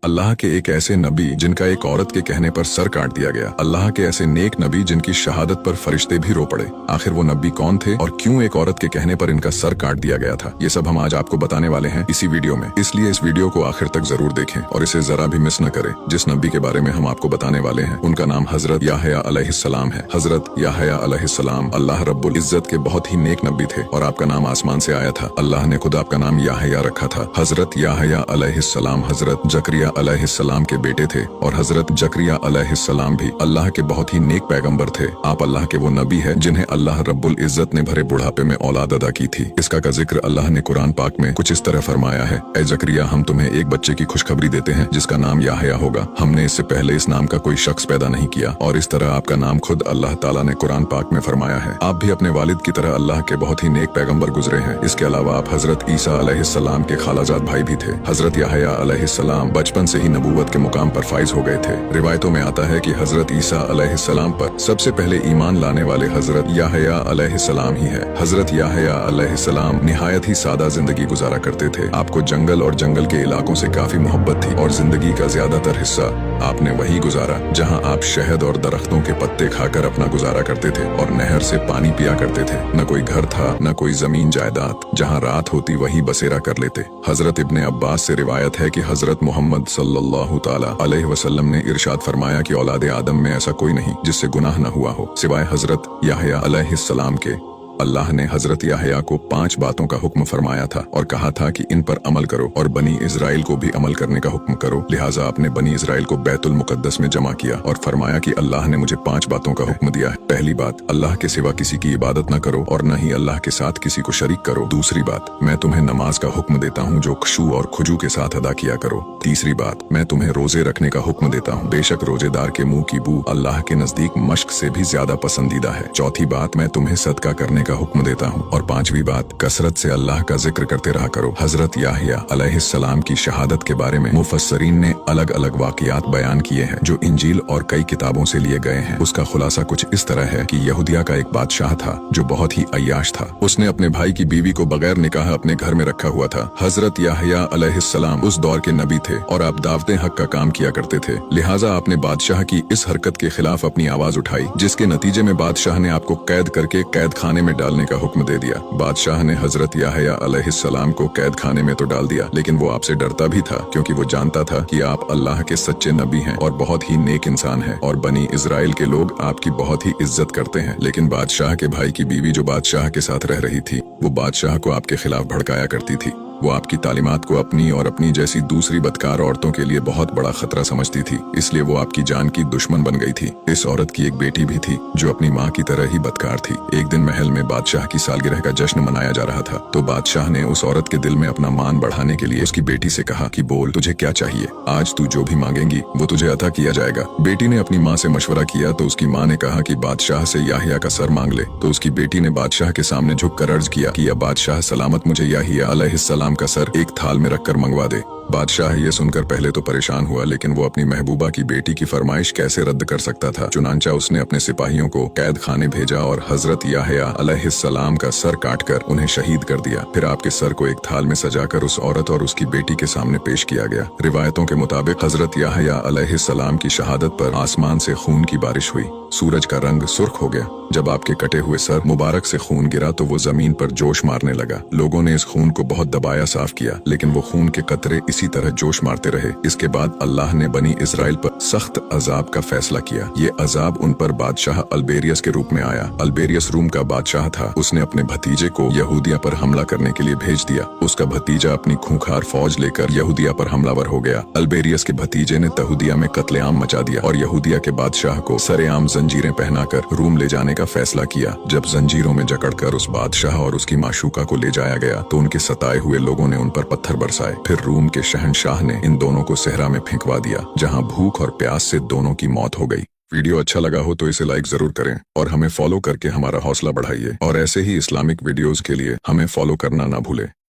अल्लाह के एक ऐसे नबी जिनका एक औरत के कहने पर सर काट दिया गया। अल्लाह के ऐसे नेक नबी जिनकी शहादत पर फरिश्ते भी रो पड़े। आखिर वो नबी कौन थे और क्यों एक औरत के कहने पर इनका सर काट दिया गया था, ये सब हम आज आपको बताने वाले हैं इसी वीडियो में। इसलिए इस वीडियो को आखिर तक जरूर देखें और इसे जरा भी मिस न करें। जिस नबी के बारे में हम आपको बताने वाले हैं उनका नाम हजरत याहया अलैहिस्सलाम है। हजरत याहया अलैहिस्सलाम अल्लाह रब्बुल इज्जत के बहुत ही नेक नबी थे और आपका नाम आसमान से आया था। अल्लाह ने खुद आपका नाम याहया रखा था। हजरत याहया अलैहिस्सलाम हजरत जकरिया अलैहिस्सलाम के बेटे थे और हजरत जकरिया अलैहिस्सलाम भी अल्लाह के बहुत ही नेक पैगंबर थे। आप अल्लाह के वो नबी है जिन्हें अल्लाह रब्बुल इज्जत ने भरे बुढ़ापे में औलाद अदा की थी। इसका का जिक्र अल्लाह ने कुरान पाक में कुछ इस तरह फरमाया है, ऐ जकरिया हम तुम्हें एक बच्चे की खुशखबरी देते हैं जिसका नाम याहया होगा। हमने इससे पहले इस नाम का कोई शख्स पैदा नहीं किया और इस तरह आपका नाम खुद अल्लाह ताला ने कुरान पाक में फरमाया है। आप भी अपने वालिद की तरह अल्लाह के बहुत ही नेक पैगंबर गुजरे हैं। इसके अलावा आप हजरत ईसा अलैहिस्सलाम के खालाजाद भाई भी थे। हजरत याहया अलैहिस्सलाम बचपन से ही नबूवत के मुकाम पर फाइज हो गए थे। रिवायतों में आता है कि हजरत ईसा अलैहिस्सलाम पर सबसे पहले ईमान लाने वाले हजरत याहया अलैहिस्सलाम ही है। हजरत याहया अलैहिस्सलाम निहायत ही सादा जिंदगी गुजारा करते थे। आपको जंगल और जंगल के इलाकों से काफी मोहब्बत थी और जिंदगी का ज्यादातर हिस्सा आपने वही गुजारा जहाँ आप शहद और दरख्तों के पत्ते खाकर अपना गुजारा करते थे और नहर से पानी पिया करते थे। न कोई घर था न कोई जमीन जायदाद, जहाँ रात होती वही बसेरा कर लेते। हजरत इब्ने अब्बास से रिवायत है कि हजरत मोहम्मद सल्लल्लाहु ताला अलैहि वसल्लम ने इरशाद फरमाया कि औलादे आदम में ऐसा कोई नहीं जिससे गुनाह न हुआ हो सिवाय हजरत याहया अलैहिस्सलाम के। अल्लाह ने हजरत याहया को 5 बातों का हुक्म फरमाया था और कहा था कि इन पर अमल करो और बनी इजराइल को भी अमल करने का हुक्म करो। लिहाजा आपने बनी इजराइल को बैतुल मुकद्दस में जमा किया और फरमाया कि अल्लाह ने मुझे 5 बातों का हुक्म दिया है। पहली बात, अल्लाह के सिवा किसी की इबादत न करो और न ही अल्लाह के साथ किसी को शरीक करो। दूसरी बात, मैं तुम्हें नमाज का हुक्म देता हूँ जो खुशू और खुजू के साथ अदा किया करो। तीसरी बात, मैं तुम्हें रोजे रखने का हुक्म देता हूँ, बेशक रोजेदार के मुंह की बू अल्लाह के नजदीक मश्क से भी ज्यादा पसंदीदा है। चौथी बात, मैं तुम्हें सदका करने का हुक्म देता हूँ और 5वीं बात, कसरत से अल्लाह का जिक्र करते रहा करो। हजरत याहया अलैहिस्सलाम की शहादत के बारे में मुफस्सरीन ने अलग अलग वाकयात बयान किए हैं जो इंजील और कई किताबों से लिए गए हैं। उसका खुलासा कुछ इस तरह है कि यहूदिया का एक बादशाह था जो बहुत ही अय्याश था। उसने अपने भाई की बीवी को बगैर निकाह अपने घर में रखा हुआ था। हजरत याहया अलैहिस्सलाम उस दौर के नबी थे और आप दावते हक का काम किया करते थे। लिहाजा आपने बादशाह की इस हरकत के खिलाफ अपनी आवाज उठाई जिसके नतीजे में बादशाह ने आपको कैद करके कैद खाने में डालने का हुक्म दे दिया। बादशाह ने हजरत याहया अलैहिस्सलाम को कैद खाने में तो डाल दिया लेकिन वो आपसे डरता भी था क्योंकि वो जानता था कि आप अल्लाह के सच्चे नबी हैं और बहुत ही नेक इंसान हैं और बनी इजराइल के लोग आपकी बहुत ही इज्जत करते हैं। लेकिन बादशाह के भाई की बीवी जो बादशाह के साथ रह रही थी वो बादशाह को आपके खिलाफ भड़काया करती थी। वो आपकी तालीमात को अपनी और अपनी जैसी दूसरी बदकार औरतों के लिए बहुत बड़ा खतरा समझती थी, इसलिए वो आपकी जान की दुश्मन बन गई थी। इस औरत की एक बेटी भी थी जो अपनी माँ की तरह ही बदकार थी। एक दिन महल में बादशाह की सालगिरह का जश्न मनाया जा रहा था तो बादशाह ने उस औरत के दिल में अपना मान बढ़ाने के लिए उसकी बेटी से कहा कि बोल तुझे क्या चाहिए, आज तू जो भी मांगेंगी वो तुझे अता किया जाएगा। बेटी ने अपनी माँ से मशवरा किया तो उसकी माँ ने कहा कि बादशाह से याहया का सर मांग ले। तो उसकी बेटी ने बादशाह के सामने झुककर अर्ज किया कि या बादशाह सलामत मुझे याहया अलैहिस्सलाम का सर एक थाल में रखकर मंगवा दे। बादशाह ये सुनकर पहले तो परेशान हुआ लेकिन वो अपनी महबूबा की बेटी की फरमाइश कैसे रद्द कर सकता था। चुनांचा उसने अपने सिपाहियों को कैद खाने भेजा और हजरत याहया अलैहिस्सलाम का सर काटकर उन्हें शहीद कर दिया। फिर आपके सर को एक थाल में सजाकर उस औरत और उसकी बेटी के सामने पेश किया गया। रिवायतों के मुताबिक हजरत याहया अलैहिस्सलाम की शहादत पर आसमान से खून की बारिश हुई। सूरज का रंग सुर्ख हो गया। जब आपके कटे हुए सर मुबारक से खून गिरा तो वो जमीन पर जोश मारने लगा। लोगों ने इस खून को बहुत दबाया साफ किया लेकिन वो खून के कतरे इसी तरह जोश मारते रहे। इसके बाद अल्लाह ने बनी इजराइल पर सख्त अजाब का फैसला किया। ये अजाब उन पर बादशाह अल्बेरियस के रूप में आया। अल्बेरियस रूम का बादशाह था। उसने अपने भतीजे को यहूदिया पर हमला करने के लिए भेज दिया। उसका भतीजा अपनी खूंखार फौज लेकर यहूदिया पर हमलावर हो गया। अल्बेरियस के भतीजे ने तहूदिया में कत्लेआम मचा दिया और यहूदिया के बादशाह को सरेआम जंजीरें पहनाकर रूम ले जाने का फैसला किया। जब जंजीरों में जकड़कर उस बादशाह और उसकी माशूका को ले जाया गया तो उनके सताए हुए लोगों ने उन पर पत्थर बरसाए। फिर रूम के शहंशाह ने इन दोनों को सहरा में फेंकवा दिया जहां भूख और प्यास से दोनों की मौत हो गई। वीडियो अच्छा लगा हो तो इसे लाइक जरूर करें और हमें फॉलो करके हमारा हौसला बढ़ाइए और ऐसे ही इस्लामिक वीडियोस के लिए हमें फॉलो करना ना भूलें।